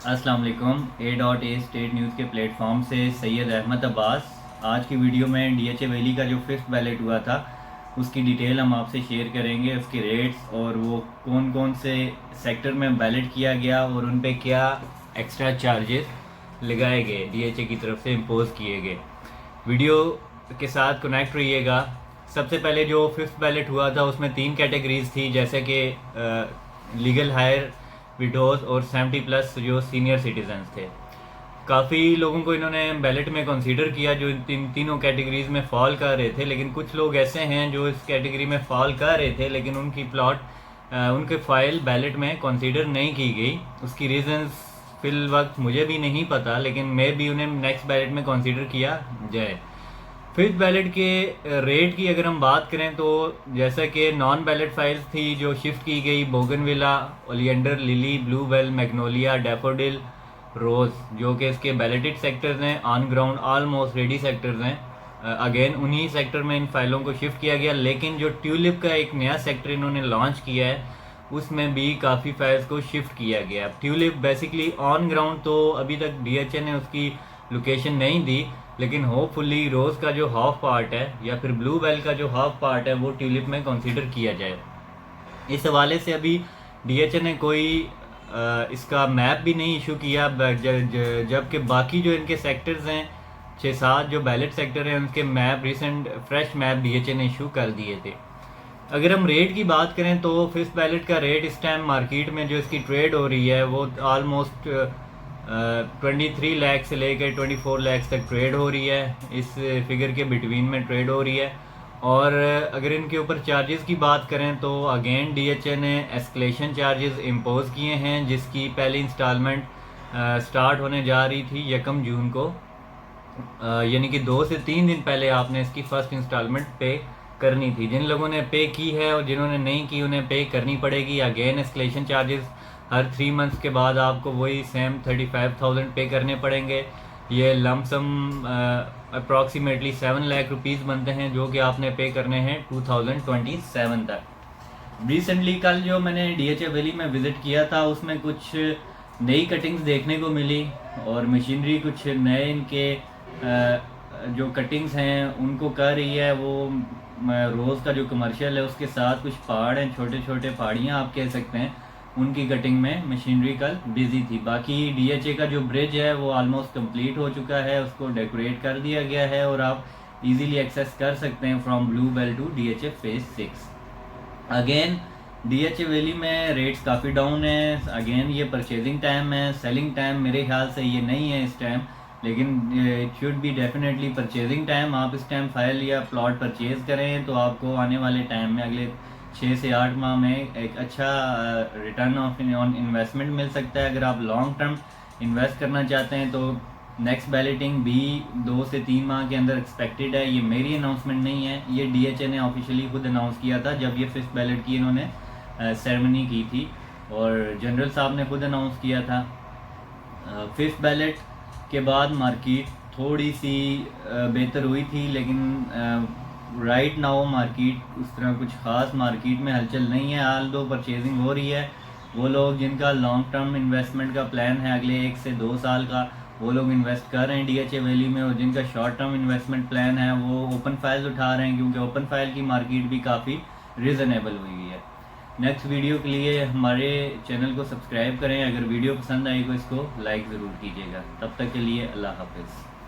अस्सलाम वालेकुम। A.A state news के प्लेटफॉर्म से सैयद अहमद अब्बास। आज की वीडियो में DHA वैली का जो फिफ्थ बैलेट हुआ था उसकी डिटेल हम आपसे शेयर करेंगे, उसके रेट्स और वो कौन कौन से सेक्टर में बैलेट किया गया और उन पे क्या एक्स्ट्रा चार्जेस लगाए गए, DHA की तरफ से इम्पोज किए गए। वीडियो के साथ कनेक्ट रहिएगा। सबसे पहले जो फिफ्थ बैलेट हुआ था उसमें 3 कैटेगरीज थी, जैसे कि लीगल हायर, विडोज और 70 प्लस जो सीनियर सिटीजन्स थे। काफ़ी लोगों को इन्होंने बैलेट में कंसीडर किया जो तीनों कैटेगरीज में फॉल कर रहे थे, लेकिन कुछ लोग ऐसे हैं जो इस कैटेगरी में फॉल कर रहे थे लेकिन उनके फाइल बैलेट में कंसीडर नहीं की गई। उसकी रीजंस फिल वक्त मुझे भी नहीं पता, लेकिन मैं भी उन्हें नेक्स्ट बैलेट में कंसीडर किया जाए। फिफ्थ बैलेट के रेट की अगर हम बात करें तो जैसा कि नॉन बैलेट फाइल्स थी जो शिफ्ट की गई, bougainvillea, oleander, lily, bluebell, magnolia, daffodil, rose, जो कि इसके बैलेटेड सेक्टर्स हैं, on ground almost ready sectors हैं। अगेन उन्हीं सेक्टर में इन फाइलों को शिफ्ट किया गया, लेकिन जो ट्यूलिप का एक नया सेक्टर इन्होंने लॉन्च किया है उसमें भी काफ़ी फाइल्स को शिफ्ट किया गया। ट्यूलिप बेसिकली ऑन ग्राउंड तो अभी तक DHA ने उसकी लोकेशन नहीं दी, लेकिन होपफुली रोज़ का जो हाफ पार्ट है या फिर ब्लू बेल का जो हाफ पार्ट है वो ट्यूलिप में कंसीडर किया जाए। इस हवाले से अभी DHA ने कोई इसका मैप भी नहीं इशू किया, जबकि बाकी जो इनके सेक्टर्स हैं 6-7 जो बैलेट सेक्टर हैं उनके map, recent fresh map DHA ने इशू कर दिए थे। अगर हम रेट की बात करें तो फिफ्थ बैलेट का रेट इस टाइम मार्केट में जो इसकी ट्रेड हो रही है वो ऑलमोस्ट 23 लाख से लेकर 24 लाख तक ट्रेड हो रही है। इस फिगर के बिटवीन में ट्रेड हो रही है। और अगर इनके ऊपर चार्जेस की बात करें तो अगेन DHA ने एस्केलेशन चार्जेस इम्पोज किए हैं, जिसकी पहली इंस्टॉलमेंट स्टार्ट होने जा रही थी 1 जून को, यानी कि 2 से 3 दिन पहले आपने इसकी फ़र्स्ट इंस्टॉलमेंट पे करनी थी। जिन लोगों ने पे की है और जिन्होंने नहीं की उन्हें पे करनी पड़ेगी। अगेन एस्केलेशन चार्जेस हर 3 मंथ्स के बाद आपको वही सेम 35,000 पे करने पड़ेंगे। ये लमसम अप्रॉक्सीमेटली 7 लाख रुपीज़ बनते हैं जो कि आपने पे करने हैं 2027 तक। रिसेंटली कल जो मैंने DHA वैली में विज़िट किया था उसमें कुछ नई कटिंग्स देखने को मिली और मशीनरी कुछ नए इनके जो कटिंग्स हैं उनको कर रही है। वो रोज़ का जो कमर्शियल है उसके साथ कुछ पहाड़ हैं, छोटे छोटे पहाड़ियाँ आप कह सकते हैं, उनकी कटिंग में मशीनरी कल बिजी थी। बाकी DHA का जो ब्रिज है वो ऑलमोस्ट कंप्लीट हो चुका है, उसको डेकोरेट कर दिया गया है और आप इजीली एक्सेस कर सकते हैं from blue bell to DHA phase 6। Again DHA valley में रेट्स काफ़ी डाउन है। अगेन ये परचेजिंग टाइम है, सेलिंग टाइम मेरे ख्याल से ये नहीं है इस टाइम, लेकिन it should be definitely purchasing time. आप इस टाइम फाइल या प्लॉट परचेज करें तो आपको आने वाले टाइम में अगले 6 से 8 माह में एक अच्छा रिटर्न ऑन इन्वेस्टमेंट मिल सकता है। अगर आप लॉन्ग टर्म इन्वेस्ट करना चाहते हैं तो नेक्स्ट बैलेटिंग भी 2 से 3 माह के अंदर एक्सपेक्टेड है। ये मेरी अनाउंसमेंट नहीं है, ये DHA ने ऑफिशियली खुद अनाउंस किया था जब ये फिफ्थ बैलेट की इन्होंने सेरेमनी की थी और जनरल साहब ने खुद अनाउंस किया था। फिफ्थ बैलेट के बाद मार्केट थोड़ी सी बेहतर हुई थी, लेकिन राइट नाउ मार्केट उस तरह कुछ ख़ास मार्केट में हलचल नहीं है। हाल दो परचेजिंग हो रही है, वो लोग जिनका लॉन्ग टर्म इन्वेस्टमेंट का प्लान है अगले 1 से 2 साल का, वो लोग इन्वेस्ट कर रहे हैं DHA वैली में, और जिनका शॉर्ट टर्म इन्वेस्टमेंट प्लान है वो ओपन फाइल्स उठा रहे हैं क्योंकि ओपन फाइल की मार्केट भी काफ़ी रिजनेबल हुई है। नेक्स्ट वीडियो के लिए हमारे चैनल को सब्सक्राइब करें। अगर वीडियो पसंद आई तो इसको लाइक ज़रूर कीजिएगा। तब तक के लिए अल्लाह हाफिज़।